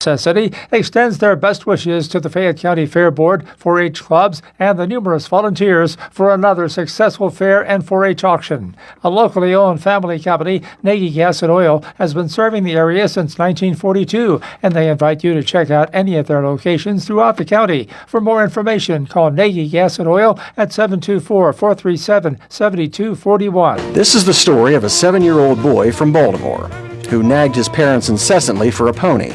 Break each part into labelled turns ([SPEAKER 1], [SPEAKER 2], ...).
[SPEAKER 1] City extends their best wishes to the Fayette County Fair Board, 4-H clubs, and the numerous volunteers for another successful fair and 4-H auction. A locally owned family company, Nagy Gas and Oil, has been serving the area since 1942, and they invite you to check out any of their locations throughout the county. For more information, call Nagy Gas and Oil at 724-437-7241.
[SPEAKER 2] This is the story of a 7-year-old boy from Baltimore who nagged his parents incessantly for a pony,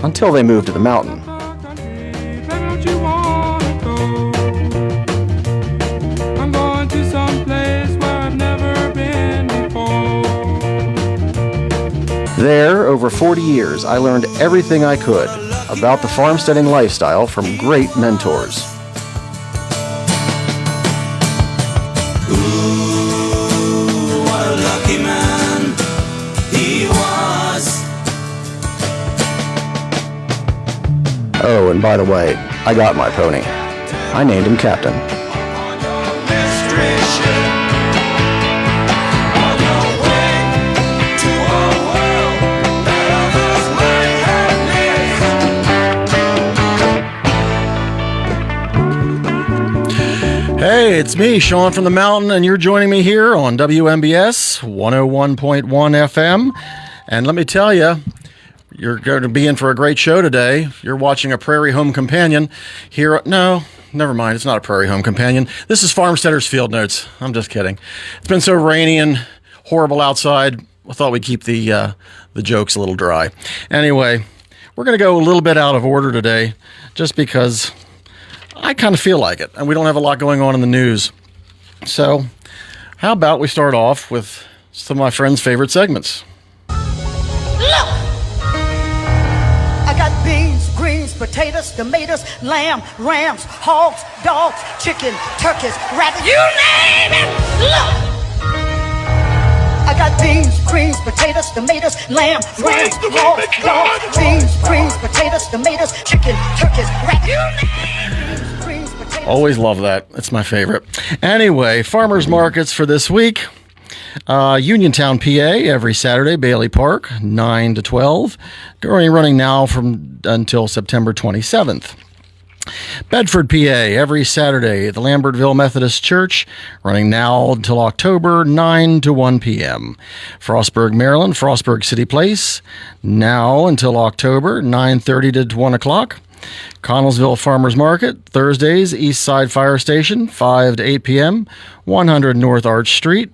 [SPEAKER 2] until they moved to the mountain. There, over 40 years, I learned everything I could about the farmsteading lifestyle from great mentors.
[SPEAKER 3] Ooh, what a lucky man he was.
[SPEAKER 2] Oh, and by the way, I got my pony. I named him Captain. Hey, it's me, Shawn from the mountain, and you're joining me here on WMBS 101.1 FM. And let me tell you, you're going to be in for a great show today. You're watching a Prairie Home Companion here. No, never mind. It's not a Prairie Home Companion. This is Farmsteaders Field Notes. I'm just kidding. It's been so rainy and horrible outside. I thought we'd keep the jokes a little dry. Anyway, we're going to go a little bit out of order today just because I kind of feel like it, and we don't have a lot going on in the news. So how about we start off with some of my friends' favorite segments.
[SPEAKER 4] Look! I got beans, greens, potatoes, tomatoes, lamb, rams, hogs, dogs, chicken, turkeys, rabbits, you name it! Look! I got beans, greens, potatoes, tomatoes, lamb, rams, hogs, dogs, beans, greens, potatoes, tomatoes, chicken, turkeys, rabbits, you name it!
[SPEAKER 2] Always love that. It's my favorite. Anyway, farmers markets for this week. Uniontown, PA, every Saturday, Bailey Park, 9 to 12. Running now until September 27th. Bedford, PA, every Saturday, the Lambertville Methodist Church, running now until October, 9 to 1 p.m. Frostburg, Maryland, Frostburg City Place, now until October, 9:30 to 1 o'clock. Connellsville Farmers Market, Thursdays, East Side Fire Station, 5 to 8 p.m., 100 North Arch Street.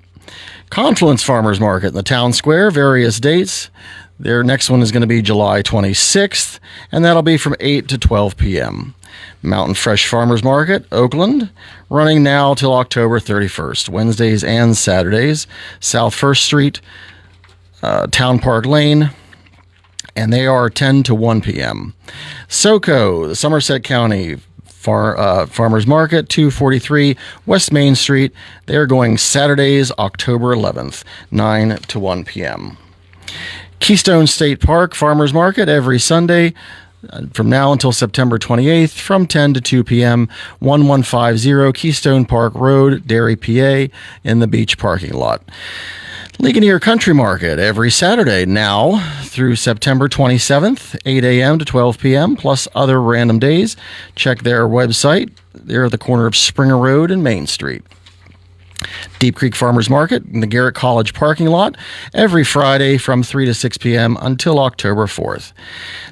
[SPEAKER 2] Confluence Farmers Market in the Town Square, various dates. Their next one is going to be July 26th, and that'll be from 8 to 12 p.m. Mountain Fresh Farmers Market, Oakland, running now till October 31st, Wednesdays and Saturdays. South 1st Street, Town Park Lane, and they are 10 to 1 p.m. SoCo, the Somerset County Farmers Market, 243 West Main Street. They are going Saturdays, October 11th, 9 to 1 p.m. Keystone State Park Farmers Market, every Sunday from now until September 28th, from 10 to 2 p.m., 1150 Keystone Park Road, Derry, PA, in the beach parking lot. Ligonier Country Market, every Saturday now through September 27th, 8 a.m. to 12 p.m., plus other random days. Check their website. They're at the corner of Springer Road and Main Street. Deep Creek Farmers Market in the Garrett College parking lot, every Friday from 3 to 6 p.m. until October 4th.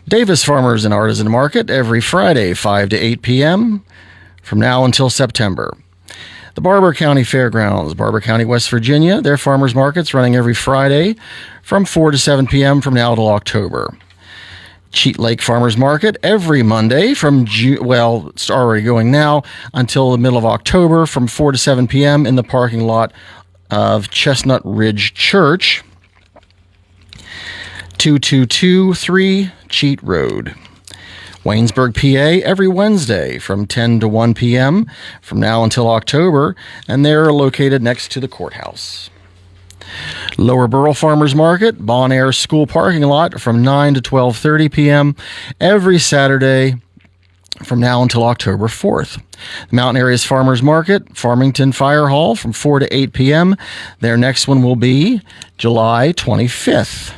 [SPEAKER 2] Davis Farmers and Artisan Market, every Friday, 5 to 8 p.m. from now until September. The Barber County Fairgrounds, Barber County, West Virginia, their farmers markets running every Friday from 4 to 7 p.m. from now till October. Cheat Lake Farmers Market every Monday from it's already going now until the middle of October from 4 to 7 p.m. in the parking lot of Chestnut Ridge Church, 2223 Cheat Road. Waynesburg, PA, every Wednesday from 10 to 1 p.m. from now until October, and they're located next to the courthouse. Lower Burrell Farmers Market, Bon Air School parking lot from 9 to 12:30 p.m. every Saturday from now until October 4th. The Mountain Areas Farmers Market, Farmington Fire Hall from 4 to 8 p.m. Their next one will be July 25th.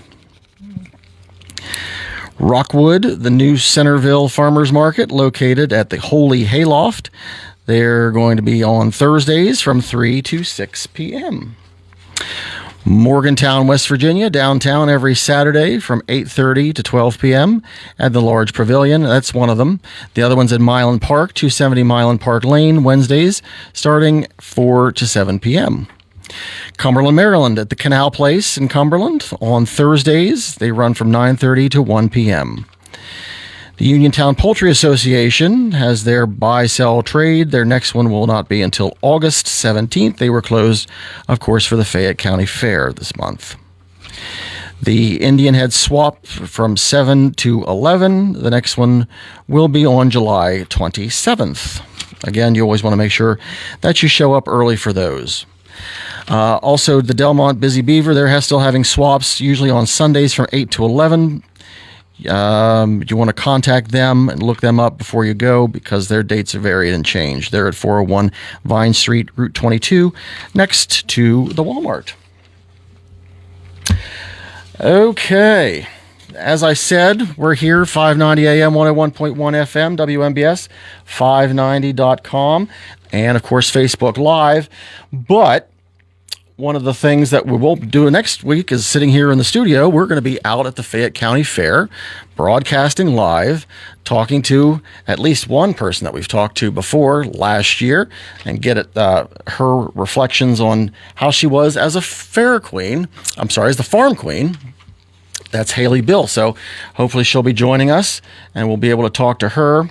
[SPEAKER 2] Rockwood, the new Centerville Farmers Market located at the Holy Hayloft. They're going to be on Thursdays from 3 to 6 p.m. Morgantown, West Virginia, downtown every Saturday from 8:30 to 12 p.m. at the Large Pavilion. That's one of them. The other one's at Milan Park, 270 Milan Park Lane, Wednesdays, starting 4 to 7 p.m. Cumberland, Maryland, at the Canal Place in Cumberland on Thursdays. They run from 9:30 to 1 p.m. The Uniontown Poultry Association has their buy-sell trade. Their next one will not be until August 17th. They were closed, of course, for the Fayette County Fair this month. The Indian Head Swap from 7 to 11. The next one will be on July 27th. Again, you always want to make sure that you show up early for those. Also, the Delmont Busy Beaver, they're still having swaps, usually on Sundays from 8 to 11. You want to contact them and look them up before you go because their dates are varied and changed. They're at 401 Vine Street, Route 22, next to the Walmart. Okay. As I said, we're here, 590 AM, 101.1 FM, WMBS, 590.com, and, of course, Facebook Live. But one of the things that we will do next week is sitting here in the studio. We're going to be out at the Fayette County Fair, broadcasting live, talking to at least one person that we've talked to before last year and get her reflections on how she was as a fair queen. I'm sorry, as the farm queen. That's Haley Bill. So hopefully she'll be joining us and we'll be able to talk to her.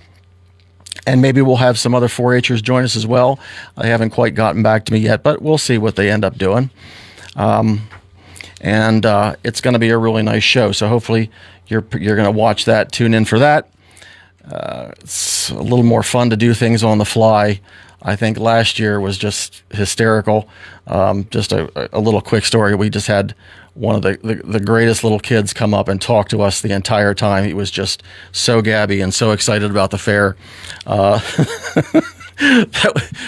[SPEAKER 2] And maybe we'll have some other 4-Hers join us as well. They haven't quite gotten back to me yet, but we'll see what they end up doing. And it's going to be a really nice show. So hopefully you're going to watch that, tune in for that. It's a little more fun to do things on the fly. I think last year was just hysterical. Just a little quick story. We just had one of the greatest little kids come up and talk to us the entire time. He was just so gabby and so excited about the fair.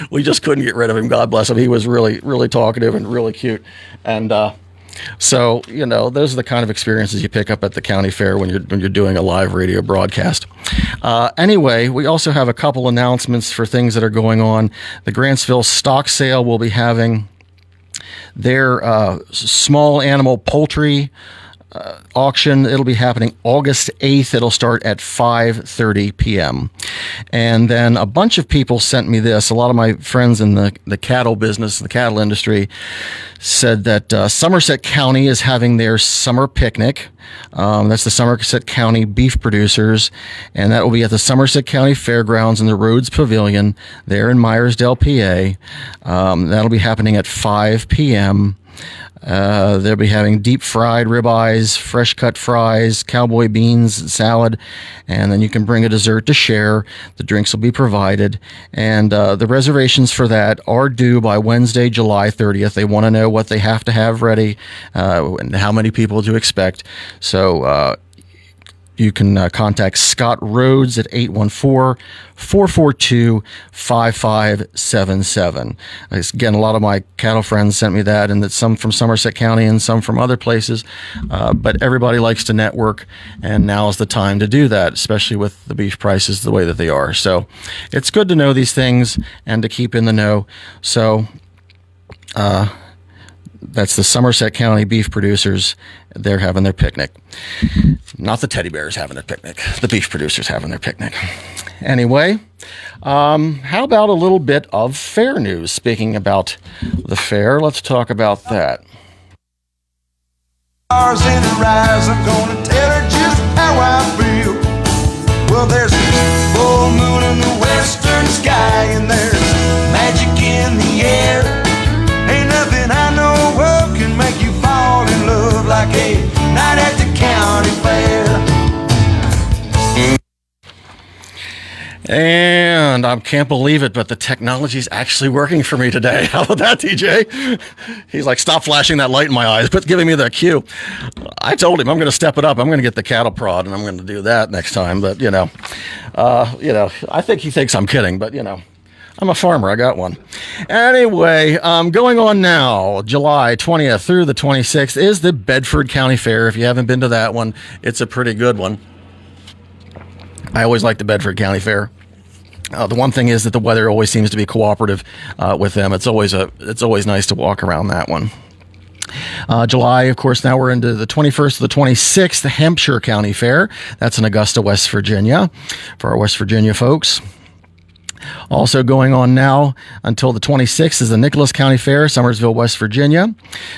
[SPEAKER 2] We just couldn't get rid of him. God bless him. He was really, really talkative and really cute. And so, those are the kind of experiences you pick up at the county fair when you're doing a live radio broadcast. Anyway, we also have a couple announcements for things that are going on. The Grantsville Stock Sale will be having their small animal poultry auction. It'll be happening August 8th. It'll start at 5:30 p.m. And then a bunch of people sent me this. A lot of my friends in the cattle business, the cattle industry, said that Somerset County is having their summer picnic. That's the Somerset County Beef Producers, and that will be at the Somerset County Fairgrounds in the Rhodes Pavilion there in Myersdale, PA. That'll be happening at 5 p.m. They'll be having deep fried ribeyes, fresh cut fries, cowboy beans, salad, and then you can bring a dessert to share. The drinks will be provided, and the reservations for that are due by Wednesday, July 30th. They want to know what they have to have ready and how many people to expect. So you can contact Scott Rhodes at 814-442-5577. Again, a lot of my cattle friends sent me that, and that some from Somerset County and some from other places. But everybody likes to network, and now is the time to do that, especially with the beef prices the way that they are. So it's good to know these things and to keep in the know. So that's the Somerset County Beef Producers. They're having their picnic. Not the teddy bears having their picnic. The beef producers having their picnic. Anyway, how about a little bit of fair news? Speaking about the fair, let's talk about that.
[SPEAKER 3] Stars in the rise, I'm gonna tell her just how I feel. Well, there's a full moon in the western sky, and there's magic in the air. Ain't nothing I know of can make you fall in love like a night at the county fair.
[SPEAKER 2] And I can't believe it, but the technology's actually working for me today. How about that, TJ? He's like, stop flashing that light in my eyes, quit giving me the cue. I told him I'm going to step it up. I'm going to get the cattle prod, and I'm going to do that next time. But, I think he thinks I'm kidding, but, I'm a farmer. I got one. Anyway, going on now, July 20th through the 26th is the Bedford County Fair. If you haven't been to that one, it's a pretty good one. I always like the Bedford County Fair. The one thing is that the weather always seems to be cooperative with them. It's always nice to walk around that one. July, of course, now we're into the 21st to the 26th, the Hampshire County Fair. That's in Augusta, West Virginia, for our West Virginia folks. Also going on now until the 26th is the Nicholas County Fair, Summersville, West Virginia.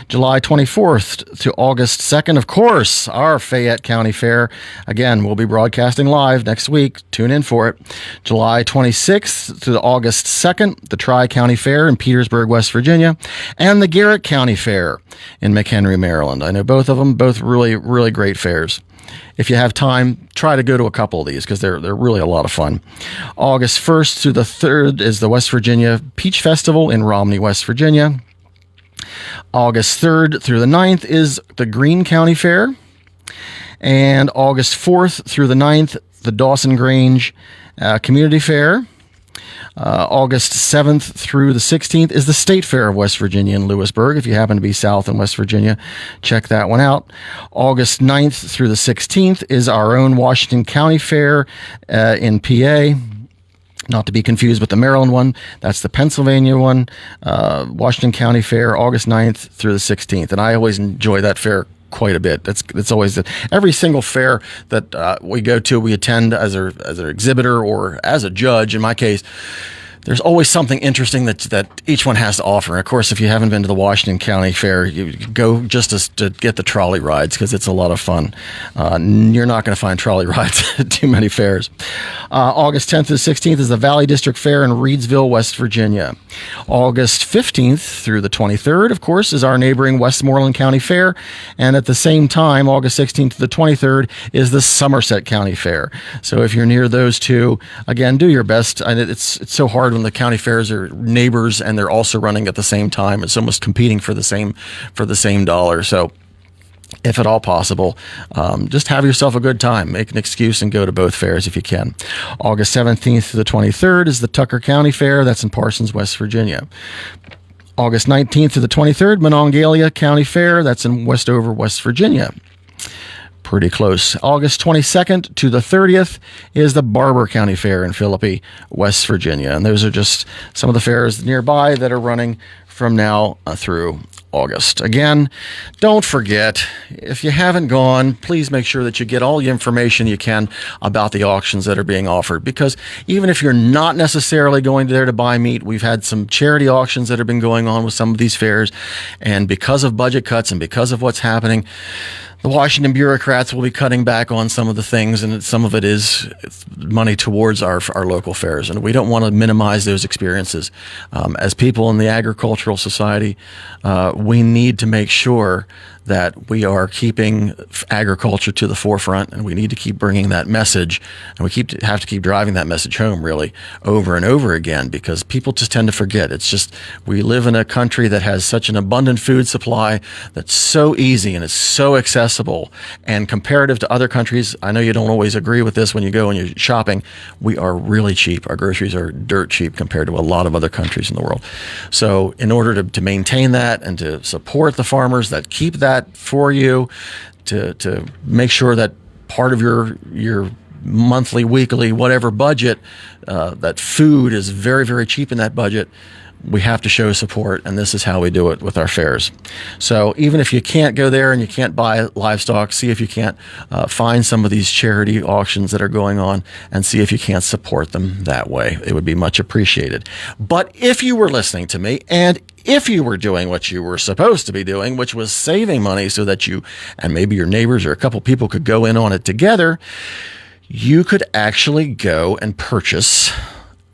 [SPEAKER 2] July 24th to August 2nd, of course, our Fayette County Fair. Again, we'll be broadcasting live next week. Tune in for it. July 26th to August 2nd, the Tri-County Fair in Petersburg, West Virginia, and the Garrett County Fair in McHenry, Maryland. I know both of them, both really, really great fairs. If you have time, try to go to a couple of these because they're really a lot of fun. August 1st to the 3rd is the West Virginia Peach Festival in Romney, West Virginia. August 3rd through the 9th is the Greene County Fair. And August 4th through the 9th, the Dawson Grange Community Fair. August 7th through the 16th is the State Fair of West Virginia in Lewisburg. If you happen to be south in West Virginia, check that one out. August 9th through the 16th is our own Washington County Fair in PA. Not to be confused with the Maryland one. That's the Pennsylvania one. Washington County Fair, August 9th through the 16th. And I always enjoy that fair quite a bit. It's always every single fair that we go to, we attend as an exhibitor or as a judge. In my case, there's always something interesting that each one has to offer. And of course, if you haven't been to the Washington County Fair, you go just to get the trolley rides because it's a lot of fun. You're not going to find trolley rides at too many fairs. August 10th to the 16th is the Valley District Fair in Reedsville, West Virginia. August 15th through the 23rd, of course, is our neighboring Westmoreland County Fair. And at the same time, August 16th to the 23rd is the Somerset County Fair. So if you're near those two, again, do your best. And it's so hard when the county fairs are neighbors and they're also running at the same time. It's almost competing for the same dollar. So if at all possible, just have yourself a good time. Make an excuse and go to both fairs if you can. August 17th to the 23rd is the Tucker County Fair. That's in Parsons, West Virginia. August 19th to the 23rd, Monongalia County Fair. That's in Westover, West Virginia. Pretty close. August 22nd to the 30th is the Barber County Fair in Philippi, West Virginia. And those are just some of the fairs nearby that are running from now through August. Again, don't forget, if you haven't gone, please make sure that you get all the information you can about the auctions that are being offered. Because even if you're not necessarily going there to buy meat, we've had some charity auctions that have been going on with some of these fairs. And because of budget cuts and because of what's happening, the Washington bureaucrats will be cutting back on some of the things, and some of it is money towards our local fairs. And we don't want to minimize those experiences. As people in the agricultural society, we need to make sure that we are keeping agriculture to the forefront, and we need to keep bringing that message, and we have to keep driving that message home really over and over again, because people just tend to forget. It's just, we live in a country that has such an abundant food supply that's so easy and it's so accessible, and comparative to other countries, I know you don't always agree with this when you go and you're shopping, we are really cheap. Our groceries are dirt cheap compared to a lot of other countries in the world. So in order to maintain that and to support the farmers that keep that for you, to make sure that part of your monthly, weekly, whatever budget, that food is very, very cheap in that budget, we have to show support, and this is how we do it with our fairs. So even if you can't go there and you can't buy livestock, see if you can't find some of these charity auctions that are going on and see if you can't support them that way. It would be much appreciated. But if you were listening to me, and if you were doing what you were supposed to be doing, which was saving money so that you and maybe your neighbors or a couple people could go in on it together, you could actually go and purchase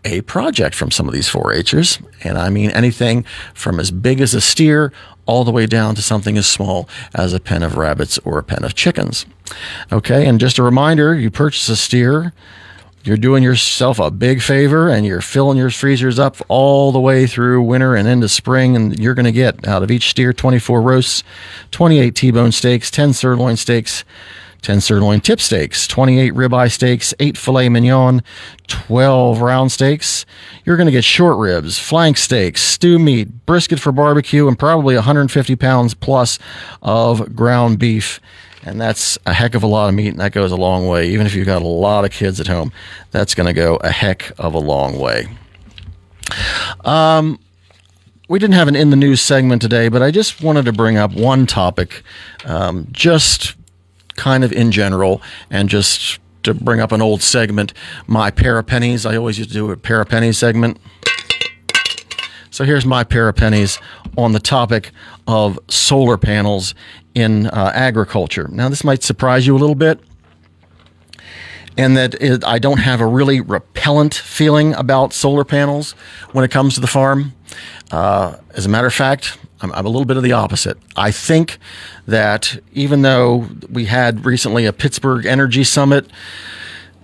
[SPEAKER 2] a project from some of these 4-Hers. And I mean anything from as big as a steer all the way down to something as small as a pen of rabbits or a pen of chickens. Okay, and just a reminder, you purchase a steer, you're doing yourself a big favor, and you're filling your freezers up all the way through winter and into spring, and you're going to get out of each steer 24 roasts, 28 T-bone steaks, 10 sirloin steaks, 10 sirloin tip steaks, 28 ribeye steaks, 8 filet mignon, 12 round steaks. You're going to get short ribs, flank steaks, stew meat, brisket for barbecue, and probably 150 pounds plus of ground beef. And that's a heck of a lot of meat, and that goes a long way. Even if you've got a lot of kids at home, that's going to go a heck of a long way. We didn't have an In the News segment today, but I just wanted to bring up one topic, just kind of in general, and just to bring up an old segment, my pair of pennies. I always used to do a pair of pennies segment. So here's my pair of pennies on the topic of solar panels in agriculture. Now, this might surprise you a little bit, and that I don't have a really repellent feeling about solar panels when it comes to the farm. As a matter of fact, I'm a little bit of the opposite. I think that even though we had recently a Pittsburgh Energy Summit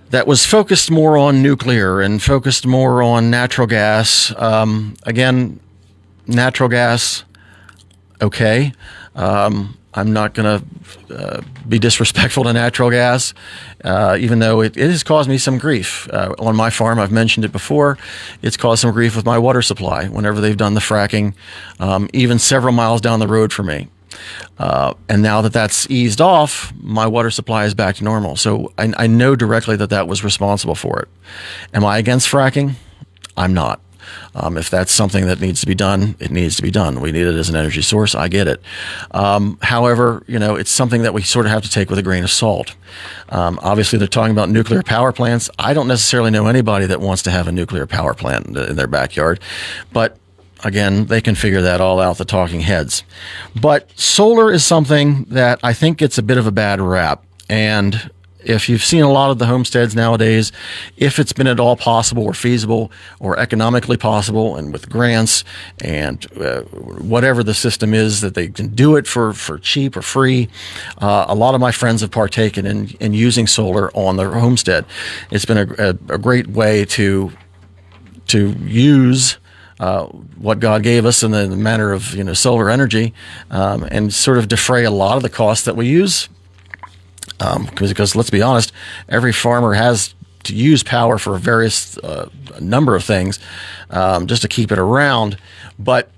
[SPEAKER 2] that was focused more on nuclear and focused more on natural gas, again, natural gas, okay. I'm not going to be disrespectful to natural gas, even though it has caused me some grief. On my farm, I've mentioned it before, it's caused some grief with my water supply whenever they've done the fracking, even several miles down the road for me. And now that that's eased off, my water supply is back to normal. So I know directly that that was responsible for it. Am I against fracking? I'm not. If that's something that needs to be done, it needs to be done. We need it as an energy source. I get it. However, it's something that we sort of have to take with a grain of salt. Obviously, they're talking about nuclear power plants. I don't necessarily know anybody that wants to have a nuclear power plant in their backyard, but again, they can figure that all out, the talking heads. But solar is something that I think gets a bit of a bad rap. And if you've seen a lot of the homesteads nowadays, if it's been at all possible or feasible or economically possible, and with grants and whatever the system is that they can do it for cheap or free, a lot of my friends have partaken in using solar on their homestead. It's been a great way to use what God gave us in the manner of solar energy, and sort of defray a lot of the costs that we use. Because let's be honest, every farmer has to use power for various number of things, just to keep it around. But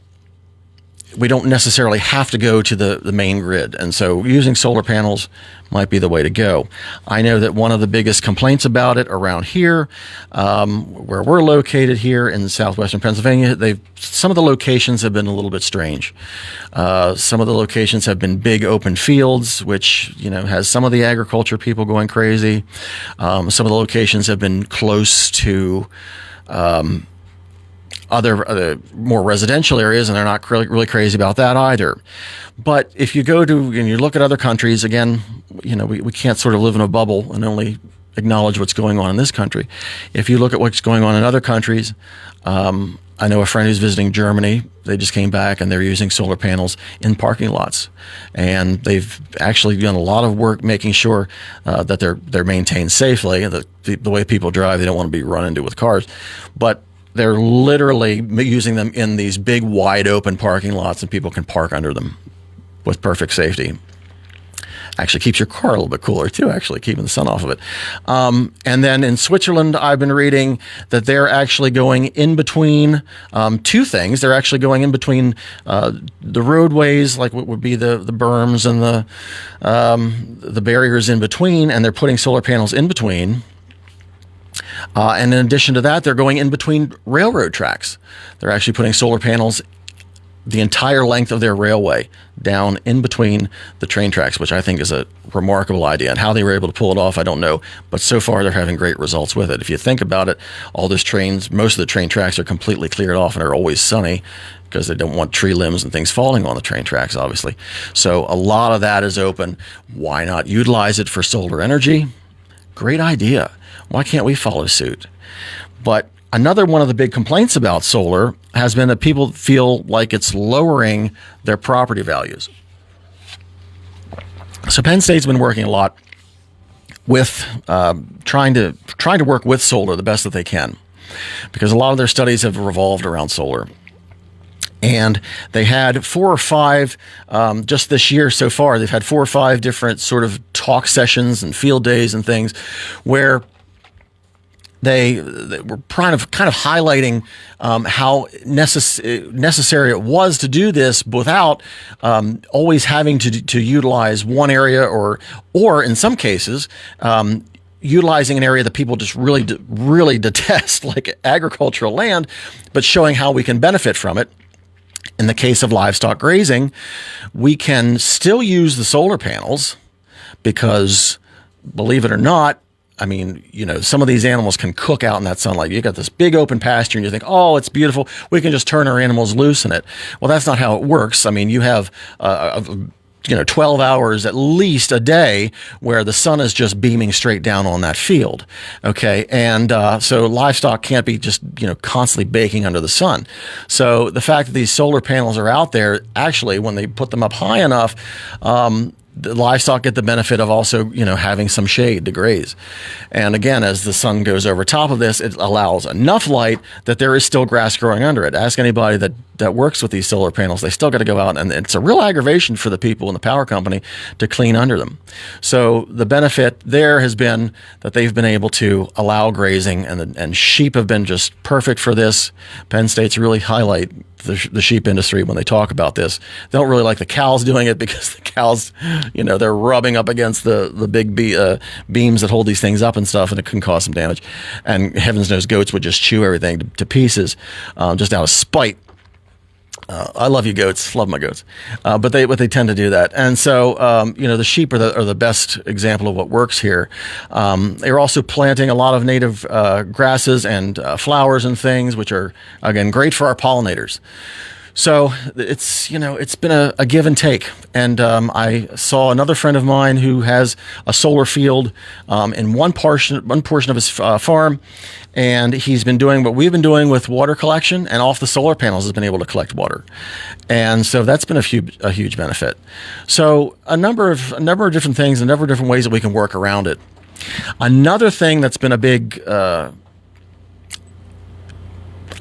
[SPEAKER 2] we don't necessarily have to go to the main grid. And so using solar panels might be the way to go. I know that one of the biggest complaints about it around here, where we're located here in southwestern Pennsylvania, some of the locations have been a little bit strange. Some of the locations have been big open fields, which has some of the agriculture people going crazy. Some of the locations have been close to other more residential areas, and they're not really crazy about that either. But if you go to and you look at other countries, again, we can't sort of live in a bubble and only acknowledge what's going on in this country. If you look at what's going on in other countries, I know a friend who's visiting Germany. They just came back and they're using solar panels in parking lots, and they've actually done a lot of work making sure that they're maintained safely. The way people drive, they don't want to be run into with cars, but they're literally using them in these big, wide open parking lots, and people can park under them with perfect safety. Actually keeps your car a little bit cooler too, actually keeping the sun off of it. And then in Switzerland, I've been reading that they're actually going in between two things. They're actually going in between the roadways, like what would be the berms and the barriers in between, and they're putting solar panels in between. And in addition to that, they're going in between railroad tracks. They're actually putting solar panels the entire length of their railway down in between the train tracks, which I think is a remarkable idea. And how they were able to pull it off, I don't know. But so far, they're having great results with it. If you think about it, most of the train tracks are completely cleared off and are always sunny because they don't want tree limbs and things falling on the train tracks, obviously. So a lot of that is open. Why not utilize it for solar energy? Great idea. Why can't we follow suit? But another one of the big complaints about solar has been that people feel like it's lowering their property values. So Penn State's been working a lot with trying to work with solar the best that they can, because a lot of their studies have revolved around solar. And they had 4 or 5, just this year so far, they've had 4 or 5 different sort of talk sessions and field days and things where they were kind of highlighting how necessary it was to do this without always having to utilize one area or in some cases utilizing an area that people just really detest, like agricultural land, but showing how we can benefit from it. In the case of livestock grazing, we can still use the solar panels because, believe it or not, I mean, some of these animals can cook out in that sunlight. You got this big open pasture and you think, oh, it's beautiful. We can just turn our animals loose in it. Well, that's not how it works. I mean, you have 12 hours at least a day where the sun is just beaming straight down on that field. Okay. And so livestock can't be just, constantly baking under the sun. So the fact that these solar panels are out there, actually, when they put them up high enough, the livestock get the benefit of also, having some shade to graze. And again, as the sun goes over top of this, it allows enough light that there is still grass growing under it. Ask anybody that works with these solar panels. They still got to go out, and it's a real aggravation for the people in the power company to clean under them. So the benefit there has been that they've been able to allow grazing, and sheep have been just perfect for this. Penn State's really highlight the sheep industry when they talk about this. They don't really like the cows doing it because the cows, they're rubbing up against the big beams that hold these things up and stuff, and it can cause some damage. And heavens knows goats would just chew everything to pieces just out of spite. I love you goats, love my goats, but they tend to do that, and so the sheep are the best example of what works here. They're also planting a lot of native grasses and flowers and things, which are again great for our pollinators. So it's been a give and take, and I saw another friend of mine who has a solar field in one portion of his farm, and he's been doing what we've been doing with water collection, and off the solar panels has been able to collect water, and so that's been a huge benefit. So a number of different things, a number of different ways that we can work around it. Another thing that's been a big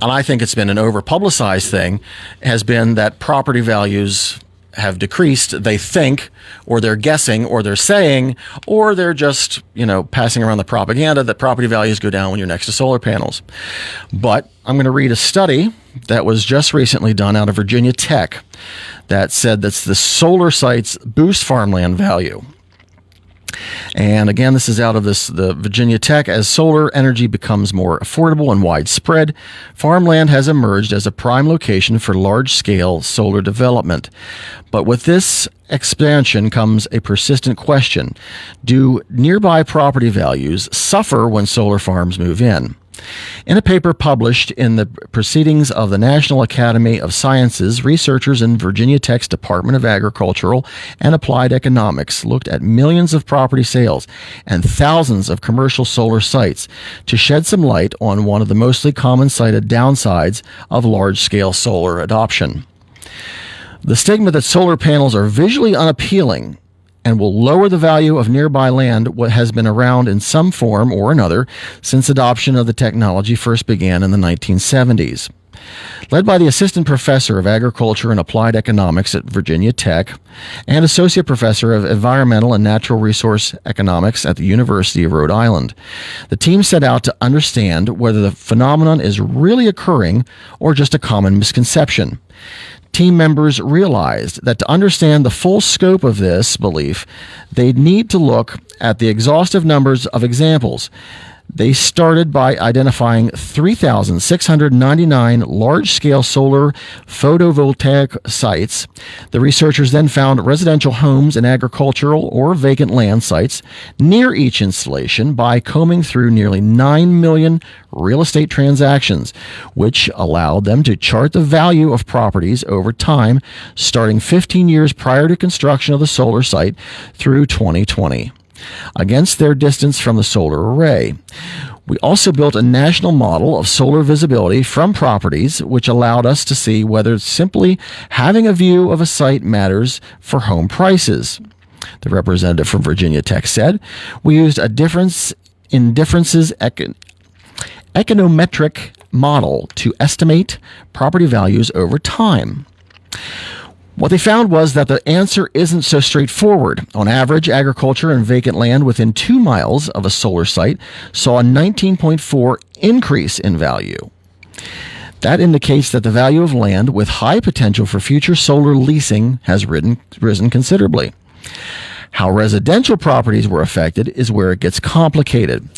[SPEAKER 2] and I think it's been an over-publicized thing, has been that property values have decreased. They think, or they're guessing, or they're saying, or they're just, passing around the propaganda that property values go down when you're next to solar panels. But I'm going to read a study that was just recently done out of Virginia Tech that said that the solar sites boost farmland value. And again, this is out of the Virginia Tech. As solar energy becomes more affordable and widespread, farmland has emerged as a prime location for large-scale solar development. But with this expansion comes a persistent question. Do nearby property values suffer when solar farms move in? In a paper published in the Proceedings of the National Academy of Sciences, researchers in Virginia Tech's Department of Agricultural and Applied Economics looked at millions of property sales and thousands of commercial solar sites to shed some light on one of the mostly common cited downsides of large-scale solar adoption. The stigma that solar panels are visually unappealing and will lower the value of nearby land what has been around in some form or another since adoption of the technology first began in the 1970s. Led by the Assistant Professor of Agriculture and Applied Economics at Virginia Tech and Associate Professor of Environmental and Natural Resource Economics at the University of Rhode Island, the team set out to understand whether the phenomenon is really occurring or just a common misconception. Team members realized that to understand the full scope of this belief, they'd need to look at the exhaustive numbers of examples. They started by identifying 3,699 large-scale solar photovoltaic sites. The researchers then found residential homes and agricultural or vacant land sites near each installation by combing through nearly 9 million real estate transactions, which allowed them to chart the value of properties over time, starting 15 years prior to construction of the solar site through 2020. Against their distance from the solar array. We also built a national model of solar visibility from properties, which allowed us to see whether simply having a view of a site matters for home prices. The representative from Virginia Tech said, we used a differences econometric model to estimate property values over time. What they found was that the answer isn't so straightforward. On average, agriculture and vacant land within 2 miles of a solar site saw a 19.4 increase in value. That indicates that the value of land with high potential for future solar leasing has risen considerably. How residential properties were affected is where it gets complicated.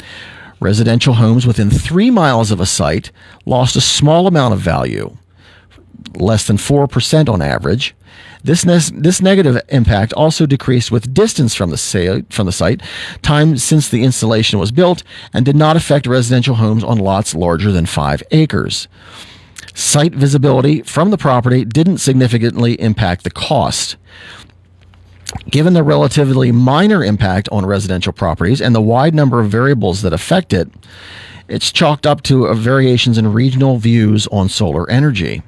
[SPEAKER 2] Residential homes within 3 miles of a site lost a small amount of value, less than 4% on average. This negative impact also decreased with distance from the site, time since the installation was built, and did not affect residential homes on lots larger than 5 acres. Site visibility from the property didn't significantly impact the cost. Given the relatively minor impact on residential properties and the wide number of variables that affect it, it's chalked up to variations in regional views on solar energy.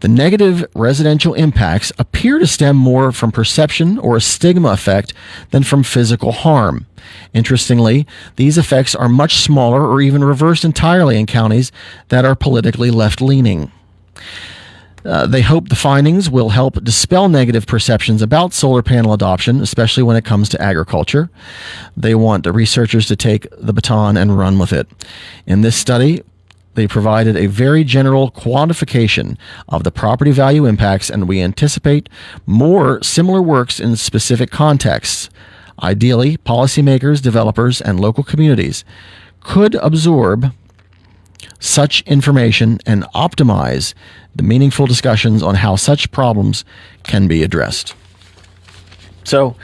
[SPEAKER 2] The negative residential impacts appear to stem more from perception or a stigma effect than from physical harm. Interestingly, these effects are much smaller or even reversed entirely in counties that are politically left-leaning. They hope the findings will help dispel negative perceptions about solar panel adoption, especially when it comes to agriculture. They want the researchers to take the baton and run with it. In this study, they provided a very general quantification of the property value impacts, and we anticipate more similar works in specific contexts. Ideally, policymakers, developers, and local communities could absorb such information and optimize the meaningful discussions on how such problems can be addressed. So,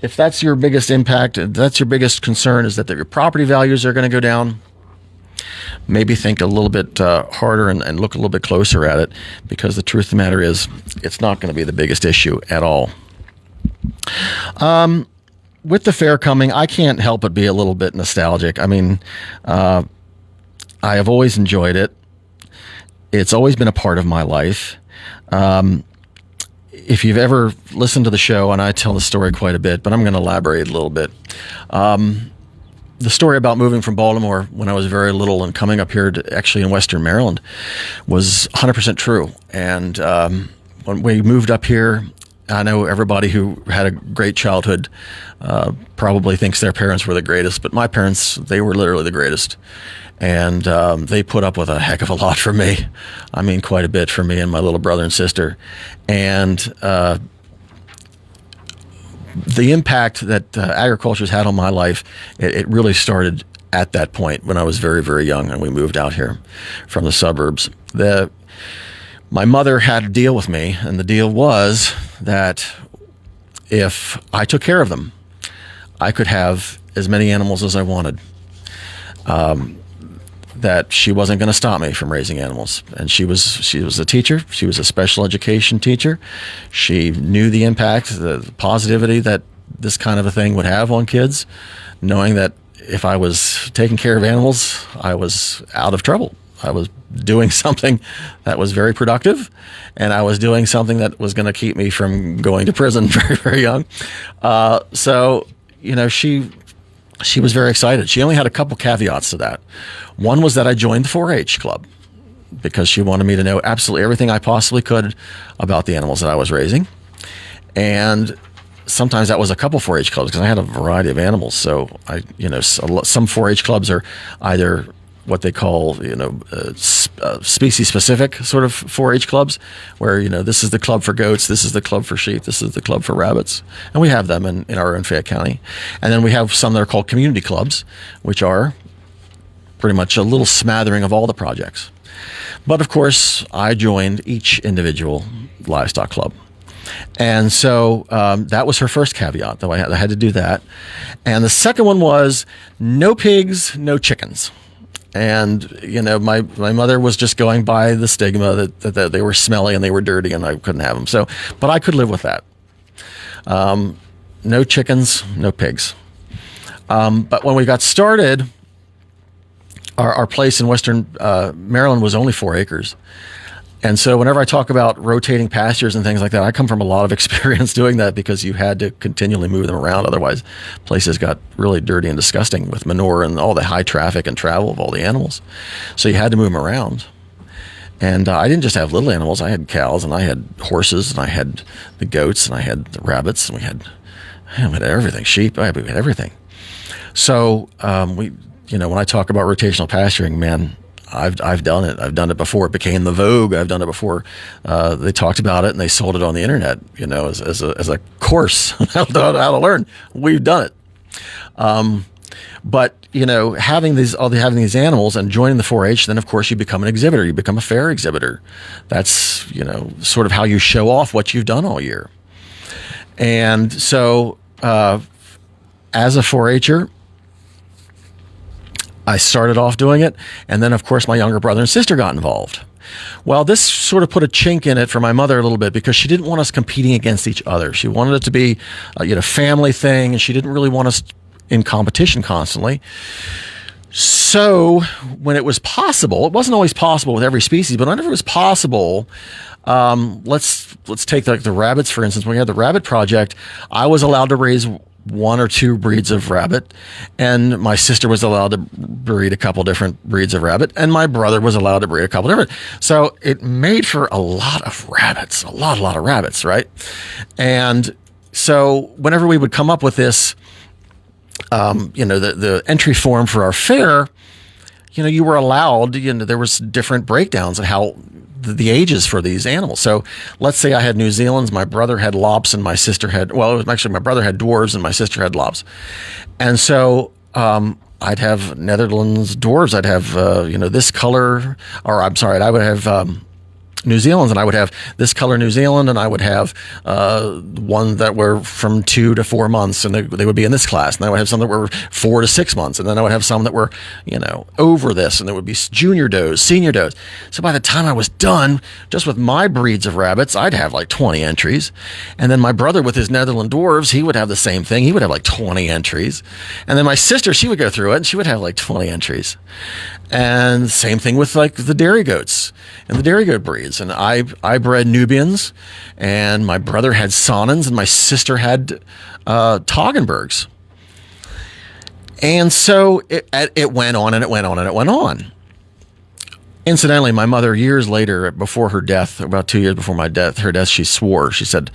[SPEAKER 2] if that's your biggest impact, that's your biggest concern, is that your property values are going to go down, maybe think a little bit harder and look a little bit closer at it, because the truth of the matter is it's not going to be the biggest issue at all. With the fair coming, I can't help but be a little bit nostalgic. I mean, I have always enjoyed it. It's always been a part of my life. If you've ever listened to the show, and I tell the story quite a bit, but I'm going to elaborate a little bit. The story about moving from Baltimore when I was very little and coming up here to actually in Western Maryland was 100% true. And when we moved up here, I know everybody who had a great childhood probably thinks their parents were the greatest, but my parents, they were literally the greatest. And they put up with a heck of a lot for me. I mean, quite a bit for me and my little brother and sister. And the impact that agriculture's had on my life, it really started at that point when I was very, very young and we moved out here from the suburbs. My mother had a deal with me, and the deal was that if I took care of them, I could have as many animals as I wanted. That she wasn't going to stop me from raising animals. And she was a teacher. She was a special education teacher. She knew the impact, the positivity that this kind of a thing would have on kids, knowing that if I was taking care of animals, I was out of trouble. I was doing something that was very productive, and I was doing something that was going to keep me from going to prison very, very young. So, you know, she was very excited. She only had a couple caveats to that. One was that I joined the 4-H club because she wanted me to know absolutely everything I possibly could about the animals that I was raising. And sometimes that was a couple 4-H clubs because I had a variety of animals. So some 4-H clubs are either what they call, species specific sort of 4-H clubs, where, this is the club for goats, this is the club for sheep, this is the club for rabbits. And we have them in our own Fayette County. And then we have some that are called community clubs, which are pretty much a little smattering of all the projects. But of course, I joined each individual livestock club. And so that was her first caveat, though I had to do that. And the second one was no pigs, no chickens. And, my mother was just going by the stigma that they were smelly and they were dirty and I couldn't have them. So, but I could live with that. No chickens, no pigs. But when we got started, our place in Western Maryland was only 4 acres. And so whenever I talk about rotating pastures and things like that, I come from a lot of experience doing that because you had to continually move them around. Otherwise, places got really dirty and disgusting with manure and all the high traffic and travel of all the animals. So you had to move them around. And I didn't just have little animals. I had cows, and I had horses, and I had the goats, and I had the rabbits, and we had everything, sheep. We had everything. So when I talk about rotational pasturing, man, I've done it. I've done it before it became the vogue. I've done it before they talked about it and they sold it on the internet, as a course how to learn. We've done it. But having these animals and joining the 4-H, then of course you become an exhibitor. You become a fair exhibitor. That's sort of how you show off what you've done all year. And so as a 4-Her, I started off doing it, and then of course my younger brother and sister got involved. Well, this sort of put a chink in it for my mother a little bit, because she didn't want us competing against each other. She wanted it to be a family thing, and she didn't really want us in competition constantly. So when it was possible, it wasn't always possible with every species, but whenever it was possible, let's take the rabbits, for instance. When we had the rabbit project, I was allowed to raise 1 or 2 breeds of rabbit, and my sister was allowed to breed a couple different breeds of rabbit, and my brother was allowed to breed a couple different. So it made for a lot of rabbits, a lot of rabbits, right? And so whenever we would come up with this, the entry form for our fair, you were allowed, there was different breakdowns of how the ages for these animals. So let's say I had New Zealand's, my brother had Lops, and my sister had, my brother had Dwarves and my sister had Lops. And so, I'd have Netherlands Dwarves. I'd have, this color, or I'm sorry, I would have, New Zealand's, and I would have this color New Zealand, and I would have one that were from 2 to 4 months, and they would be in this class. And then I would have some that were 4 to 6 months, and then I would have some that were, over this, and there would be junior does, senior does. So by the time I was done, just with my breeds of rabbits, I'd have like 20 entries. And then my brother with his Netherland Dwarves, he would have the same thing. He would have like 20 entries. And then my sister, she would go through it, and she would have like 20 entries. And same thing with like the dairy goats and the dairy goat breeds. And I bred Nubians, and my brother had Sonnens, and my sister had Toggenburgs. And so it went on and it went on and it went on. Incidentally, my mother, years later, before her death, about 2 years before her death, she swore. She said,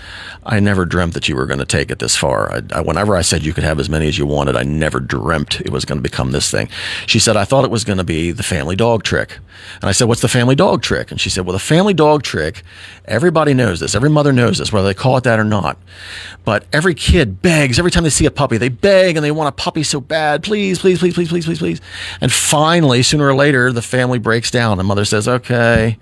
[SPEAKER 2] "I never dreamt that you were going to take it this far. Whenever I said you could have as many as you wanted, I never dreamt it was going to become this thing." She said, "I thought it was going to be the family dog trick." And I said, "What's the family dog trick?" And she said, "Well, the family dog trick, everybody knows this. Every mother knows this, whether they call it that or not. But every kid begs, every time they see a puppy, they beg and they want a puppy so bad. Please, please, please, please, please, please, please." And finally, sooner or later, the family breaks down. And mother says, "Okay,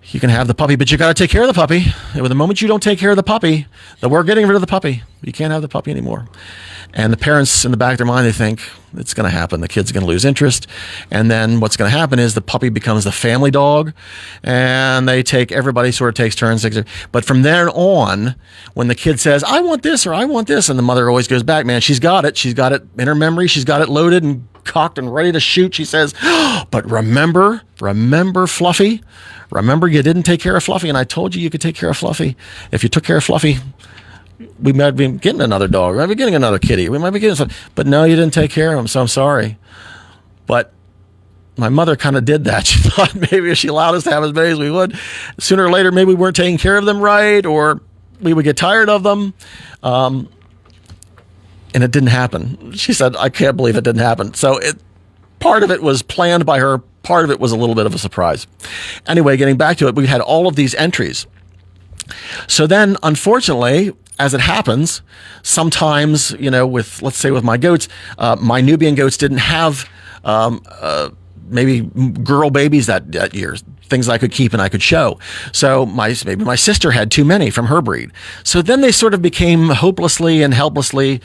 [SPEAKER 2] you can have the puppy, but you got to take care of the puppy. And the moment you don't take care of the puppy, then we're getting rid of the puppy. You can't have the puppy anymore." And the parents, in the back of their mind, they think it's going to happen. The kid's going to lose interest. And then what's going to happen is the puppy becomes the family dog, and everybody sort of takes turns. But from there on, when the kid says, "I want this," or "I want this," and the mother always goes back, "Man, she's got it. She's got it in her memory. She's got it loaded and cocked and ready to shoot." She says, "But remember, Fluffy. Remember, you didn't take care of Fluffy, and I told you could take care of Fluffy. If you took care of Fluffy, we might be getting another dog. We might be getting another kitty. We might be getting something. But no, you didn't take care of him, so I'm sorry." But my mother kind of did that. She thought maybe if she allowed us to have as many as we would, sooner or later, maybe we weren't taking care of them right, or we would get tired of them. And it didn't happen. She said, "I can't believe it didn't happen." So part of it was planned by her. Part of it was a little bit of a surprise. Anyway, getting back to it, we had all of these entries. So then, unfortunately, as it happens, sometimes, let's say with my goats, my Nubian goats didn't have maybe girl babies that year, things I could keep and I could show. So maybe my sister had too many from her breed. So then they sort of became hopelessly and helplessly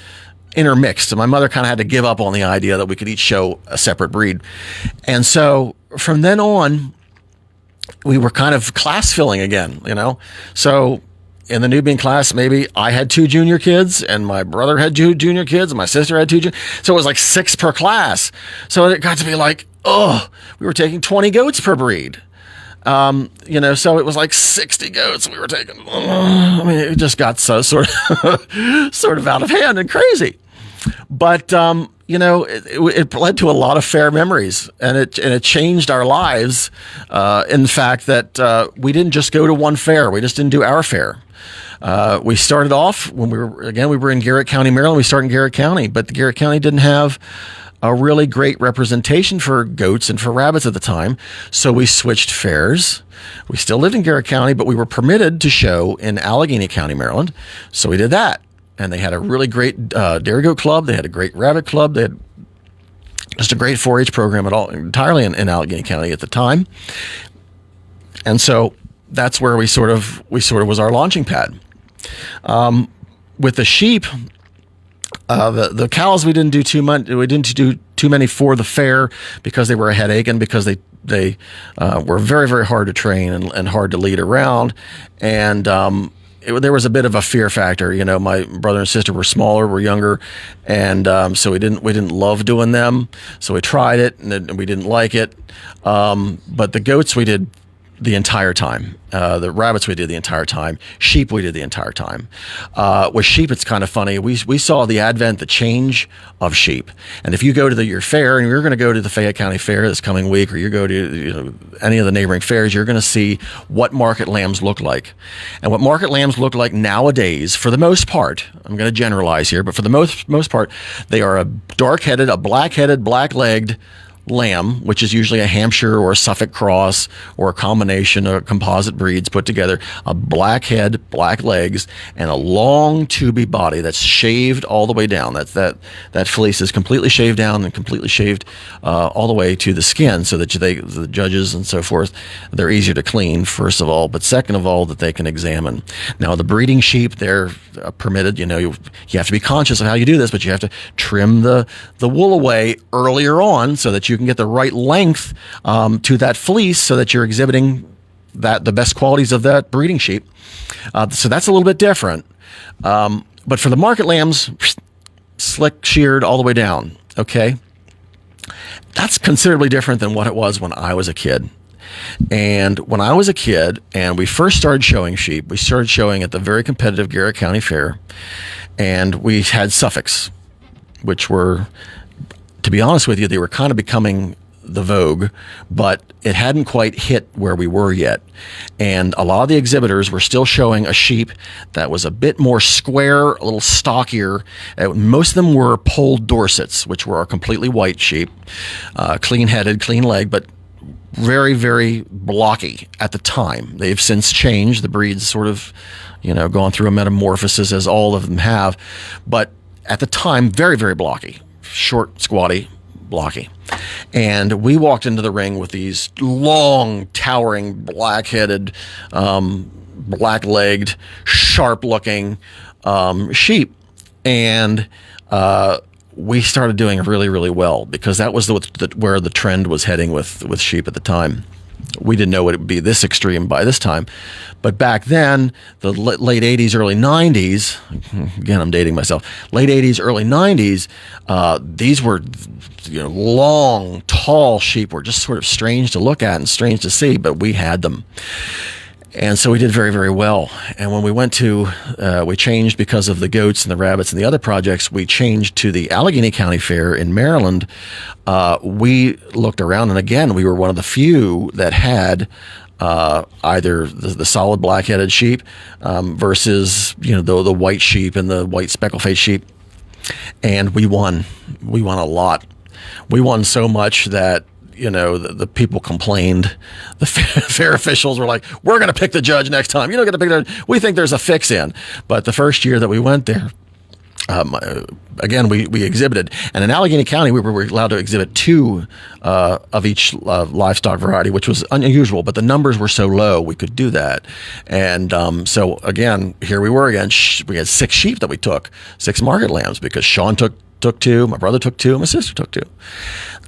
[SPEAKER 2] intermixed. And my mother kind of had to give up on the idea that we could each show a separate breed. And so from then on, we were kind of class filling again, So in the Nubian class, maybe I had 2 junior kids, and my brother had 2 junior kids, and my sister had 2 junior. So it was like 6 per class. So it got to be like, we were taking 20 goats per breed. So it was like 60 goats we were taking. It just got so sort of out of hand and crazy. But it led to a lot of fair memories, and it changed our lives. In the fact that we didn't just go to one fair; we just didn't do our fair. We started off when we were in Garrett County, Maryland. We started in Garrett County, but the Garrett County didn't have a really great representation for goats and for rabbits at the time. So we switched fairs. We still lived in Garrett County, but we were permitted to show in Allegheny County, Maryland. So we did that. And they had a really great dairy goat club. They had a great rabbit club. They had just a great 4-H program entirely in Allegheny County at the time. And so that's where we sort of was our launching pad. With the sheep, the cows we didn't do too much. We didn't do too many for the fair because they were a headache and because they were very, very hard to train and hard to lead around. And there was a bit of a fear factor. My brother and sister were smaller, were younger, and so we didn't love doing them. So we tried it and we didn't like it. But the goats we did the entire time. The rabbits we did the entire time. Sheep we did the entire time. With sheep, it's kind of funny. We saw the change of sheep. And if you go to your fair, and you're going to go to the Fayette County Fair this coming week, or you go to any of the neighboring fairs, you're going to see what market lambs look like. And what market lambs look like nowadays, for the most part, I'm going to generalize here, but for the most part, they are a dark-headed, a black-headed, black-legged lamb, which is usually a Hampshire or a Suffolk cross or a combination of composite breeds put together, a black head, black legs, and a long tubey body that's shaved all the way down. That fleece is completely shaved down and completely shaved all the way to the skin, so that the judges and so forth, they're easier to clean, first of all, but second of all, that they can examine. Now, the breeding sheep, they're permitted. You have to be conscious of how you do this, but you have to trim the wool away earlier on so that you can get the right length to that fleece, so that you're exhibiting the best qualities of that breeding sheep. So that's a little bit different. But for the market lambs, slick sheared all the way down. Okay, that's considerably different than what it was when I was a kid. And when I was a kid and we first started showing sheep, we started showing at the very competitive Garrett County Fair, and we had Suffolks, which were, to be honest with you, they were kind of becoming the vogue, but it hadn't quite hit where we were yet. And a lot of the exhibitors were still showing a sheep that was a bit more square, a little stockier. Most of them were polled Dorsets, which were a completely white sheep, clean-headed, clean-legged, but very, very blocky at the time. They've since changed. The breed's sort of, gone through a metamorphosis, as all of them have. But at the time, very, very blocky. Short, squatty, blocky. And we walked into the ring with these long, towering, black-headed, black-legged, sharp-looking sheep. And we started doing really, really well, because that was where the trend was heading with sheep at the time. We didn't know it would be this extreme by this time. But back then, the late 80s, early 90s, again, I'm dating myself, late 80s, early 90s, these were long, tall sheep were just sort of strange to look at and strange to see, but we had them. And so we did very, very well. And when we went to, we changed because of the goats and the rabbits and the other projects, we changed to the Allegheny County Fair in Maryland. We looked around, and again, we were one of the few that had either the solid black-headed sheep versus, the white sheep and the white speckle-faced sheep. And we won. We won a lot. We won so much that the people complained. The fair officials were like, "We're going to pick the judge next time. You don't get to pick the judge. We think there's a fix in." But the first year that we went there, again, we exhibited. And in Allegheny County, we were allowed to exhibit 2 of each livestock variety, which was unusual. But the numbers were so low, we could do that. And so, again, here we were again. We had 6 sheep that we took, 6 market lambs, because Shawn took 2, my brother took 2, my sister took 2.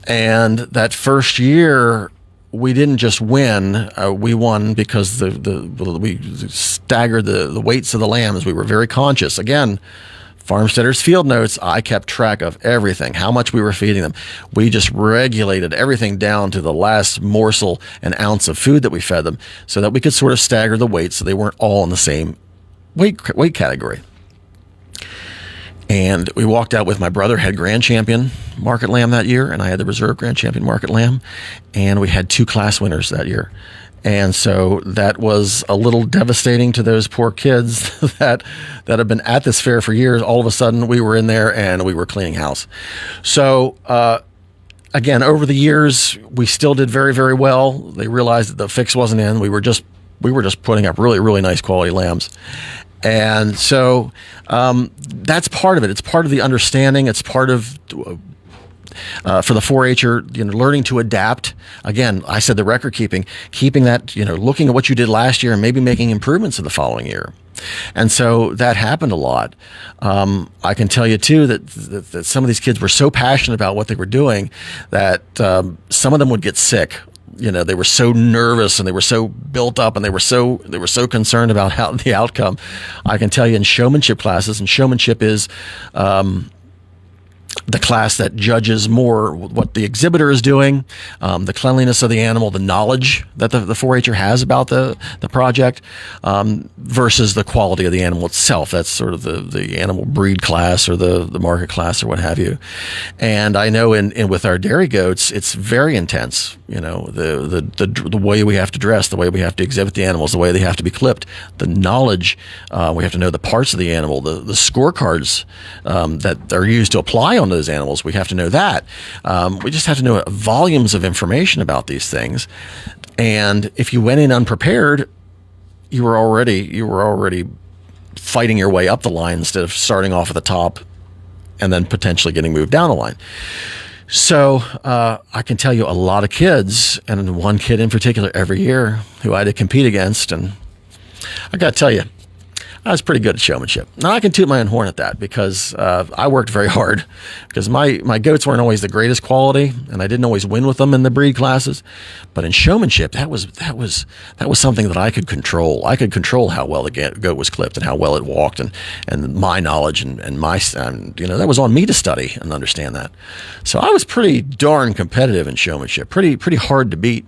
[SPEAKER 2] And that first year, we didn't just win. We won because we staggered the weights of the lambs. We were very conscious. Again, Farmsteaders field notes, I kept track of everything, how much we were feeding them. We just regulated everything down to the last morsel and ounce of food that we fed them, so that we could sort of stagger the weights so they weren't all in the same weight category. And we walked out with my brother, had Grand Champion Market Lamb that year, and I had the Reserve Grand Champion Market Lamb. And we had 2 class winners that year. And so that was a little devastating to those poor kids that have been at this fair for years. All of a sudden, we were in there and we were cleaning house. So, again, over the years, we still did very, very well. They realized that the fix wasn't in. We were just putting up really, really nice quality lambs. And so that's part of it. It's part of the understanding. It's part of, for the 4-H'er, learning to adapt. Again, I said the record keeping that, looking at what you did last year and maybe making improvements in the following year. And so that happened a lot. I can tell you, too, that some of these kids were so passionate about what they were doing that some of them would get sick. They were so nervous and they were so built up and they were so concerned about the outcome. I can tell you in showmanship classes, and showmanship is the class that judges more what the exhibitor is doing, the cleanliness of the animal, the knowledge that the 4-H'er has about the project, versus the quality of the animal itself. That's sort of the animal breed class or the market class or what have you. And I know in with our dairy goats, it's very intense. The way we have to dress, the way we have to exhibit the animals, the way they have to be clipped, the knowledge, we have to know the parts of the animal, the scorecards that are used to apply on those animals. We have to know that. We just have to know volumes of information about these things. And if you went in unprepared, you were already fighting your way up the line instead of starting off at the top and then potentially getting moved down the line. So I can tell you a lot of kids, and one kid in particular every year who I had to compete against, and I got to tell you, I was pretty good at showmanship. Now, I can toot my own horn at that because I worked very hard, because my goats weren't always the greatest quality, and I didn't always win with them in the breed classes. But in showmanship, that was something that I could control. I could control how well the goat was clipped and how well it walked, and my knowledge and my that was on me to study and understand that. So I was pretty darn competitive in showmanship, pretty hard to beat.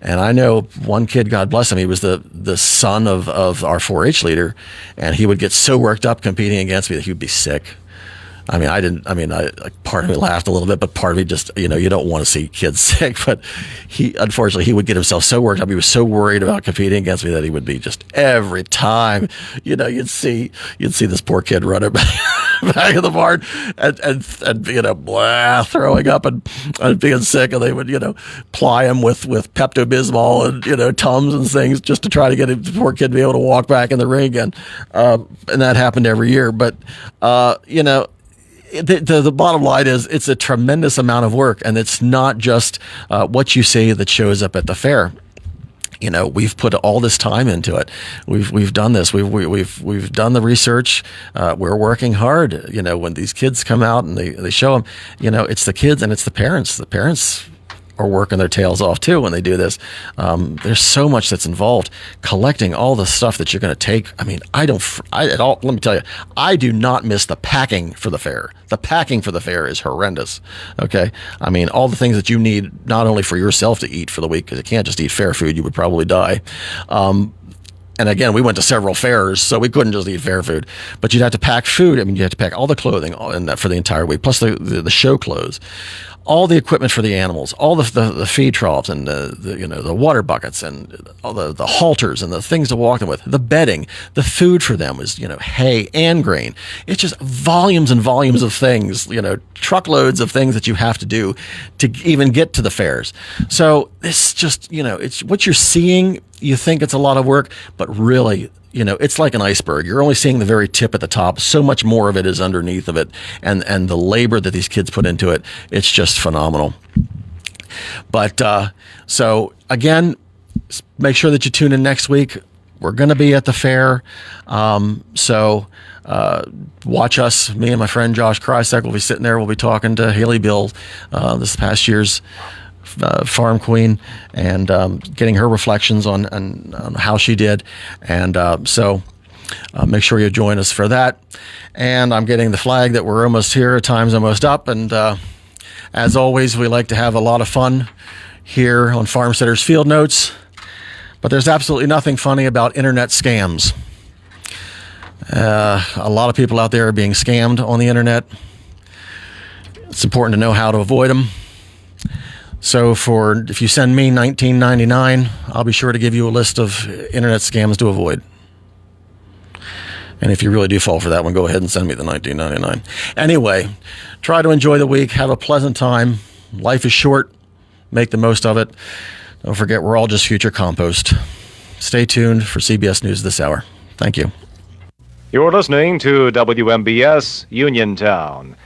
[SPEAKER 2] And I know one kid, God bless him, he was the son of our 4-H leader, and he would get so worked up competing against me that he would be sick. Part of me laughed a little bit, but part of me just, you don't want to see kids sick. But unfortunately, he would get himself so worked up. He was so worried about competing against me that he would be just every time, you'd see this poor kid running back of the barn and blah, throwing up and being sick. And they would, ply him with Pepto-Bismol and, Tums and things just to try to get the poor kid to be able to walk back in the ring again. And that happened every year. But, the bottom line is it's a tremendous amount of work, and it's not just what you see that shows up at the fair. We've put all this time into it. We've done this. We've done the research. We're working hard. When these kids come out and they show them, it's the kids and it's the parents. The parents are working their tails off too when they do this. There's so much that's involved. Collecting all the stuff that you're going to take. Let me tell you, I do not miss the packing for the fair. The packing for the fair is horrendous. Okay. All the things that you need, not only for yourself to eat for the week, because you can't just eat fair food. You would probably die. And again, we went to several fairs, so we couldn't just eat fair food. But you'd have to pack food. You have to pack all the clothing for the entire week, plus the show clothes, all the equipment for the animals, all the feed troughs and the water buckets and all the halters and the things to walk them with, the bedding, the food for them was hay and grain. It's just volumes and volumes of things, truckloads of things that you have to do to even get to the fairs. So it's just it's what you're seeing. You think it's a lot of work, but really, it's like an iceberg. You're only seeing the very tip at the top. So much more of it is underneath of it. And the labor that these kids put into it, it's just phenomenal. But so again, make sure that you tune in next week. We're going to be at the fair. So watch us. Me and my friend Josh Krysak will be sitting there. We'll be talking to Haley Bill, this past year's farm queen, and getting her reflections on how she did. And so make sure you join us for that. And I'm getting the flag that we're almost here. Time's almost up. And as always, we like to have a lot of fun here on Farmsteaders Field Notes. But there's absolutely nothing funny about internet scams. A lot of people out there are being scammed on the internet. It's important to know how to avoid them. So if you send me $19.99, I'll be sure to give you a list of internet scams to avoid. And if you really do fall for that one, go ahead and send me the $19.99. Anyway, try to enjoy the week. Have a pleasant time. Life is short. Make the most of it. Don't forget, we're all just future compost. Stay tuned for CBS News this hour. Thank you.
[SPEAKER 5] You're listening to WMBS Uniontown.